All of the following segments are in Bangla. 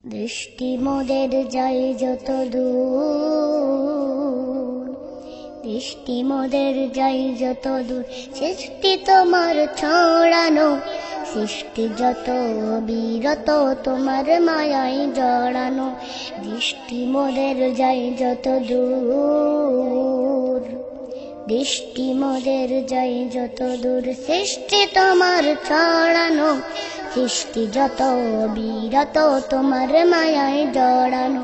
দৃষ্টি মোদের যায় যত দূর, দৃষ্টি মোদের যায় যত দূর, সৃষ্টি তোমার ছড়ানো, সৃষ্টি যত বিরত তোমার মায়ায় জড়ানো। দৃষ্টি মোদের যায় যত দূর, দৃষ্টি মোদের যায় যত দূর, সৃষ্টি তোমার ছড়ানো, সৃষ্টি যত বিরত তোমার মায়ায় জড়ানো।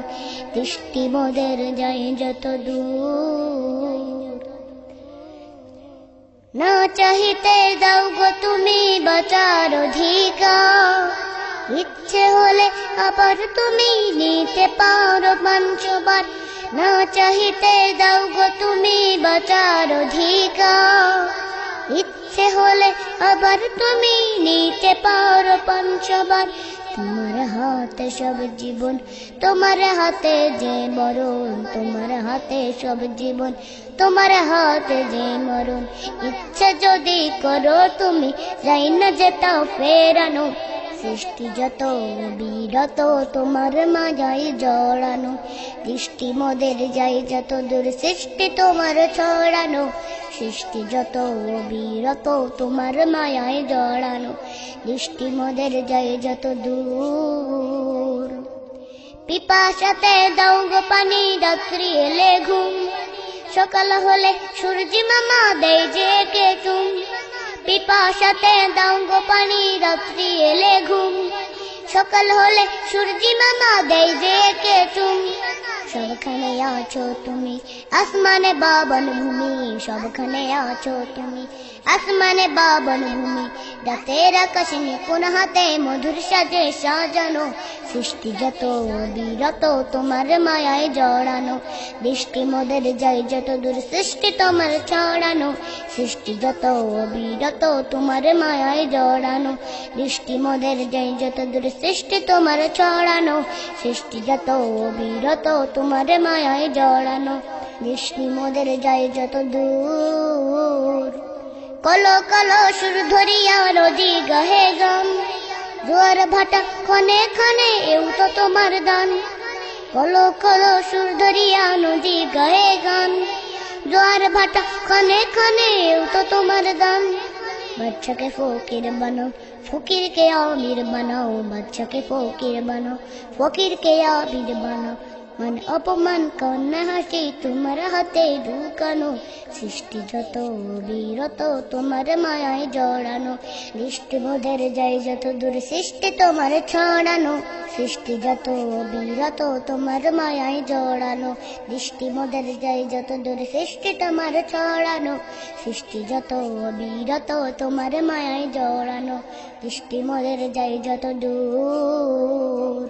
দৃষ্টি মোদের যায় যত দূর, না চাহিতে দাও গো তুমি বাঁচার অধিকার, ইচ্ছে হলে আবার তুমি নিতে পারো পাঁচবার। না চাহিতে দাও গো তুমি বাঁচার অধিকার, ইচ্ছে হলে আবার তুমি নিতে পারো পাঁচবার। তোমার হাতে সব জীবন, তোমার হাতে যে মরণ, তোমার হাতে সব জীবন, তোমার হাতে যে মরণ। ইচ্ছে যদি করো তুমি যাই না যেটাও ফেরানো, সৃষ্টি যত বিরত তোমার মায়ায় জড়ানো। দৃষ্টি মোদের যায় যত দূর, সৃষ্টি তোমার ছড়ানো, সৃষ্টি যত বিরত তোমার মায়ায় জড়ানো। দৃষ্টি মোদের যায় যত দূর, পিপাসাতে দাও গো পানি, রাত্রি এলে ঘুম, সকাল হলে সূর্যি মামা দেয় যে কে তুম। পিপাসাতে দাও গো পানি, রাত্রি এলে ঘুম, সকাল হলে সূর্যি মামা দেয় যে কে তুম। সবখানে আছো তুমি আসমানে বাবন ভূমি, সবখানে আছো তুমি আসমানে বাবন ভূমি। রাতের আকাশ নিপুণ হাতে মধুর সাজে সাজানো, সৃষ্টি যত বিরত তোমার মায়ায় জড়ানো। দৃষ্টি মোদের যায় যত দূর, সৃষ্টি তোমার ছড়ানো, সৃষ্টি যত বিরত তোমার মায়ায় জড়ানো। দৃষ্টি মোদের যায় যত দূর, সৃষ্টি তোমার ছড়ানো, সৃষ্টি যত বিরত তোমার মায়ায় জড়ানো। দৃষ্টি মোদের যায় যত দূর, কলো কলো সুর ধরিয়া রোজি গাহে গান, জোয়ার ভাটা ক্ষণে ক্ষণে এও তো তোমার দান। কলো কলো সুর ধরিয়া নদী গাহে গান, জোয়ার ভাটা ক্ষণে ক্ষণে এও তো তোমার দান। বাচ্চাকে ফকির বানাও, ফকিরকে আমির বানাও, বাচ্চাকে ফকির বানাও, ফকিরকে আমির বানাও। মান অপমান কান্না হাসি তোমার হাতে ঢুকানো, সৃষ্টি যত বিরত তোমার মায়ায় জড়ানো। দৃষ্টি মোদের যায় যত দূর, সৃষ্টি তোমার ছড়ানো, সৃষ্টি যত বিরত তোমার মায়ায় জড়ানো। দৃষ্টি মোদের যায় যত দূর, সৃষ্টি তোমার ছড়ানো, সৃষ্টি যত বিরত তোমার মায়ায় জড়ানো। দৃষ্টি মোদের যায় যত দূর।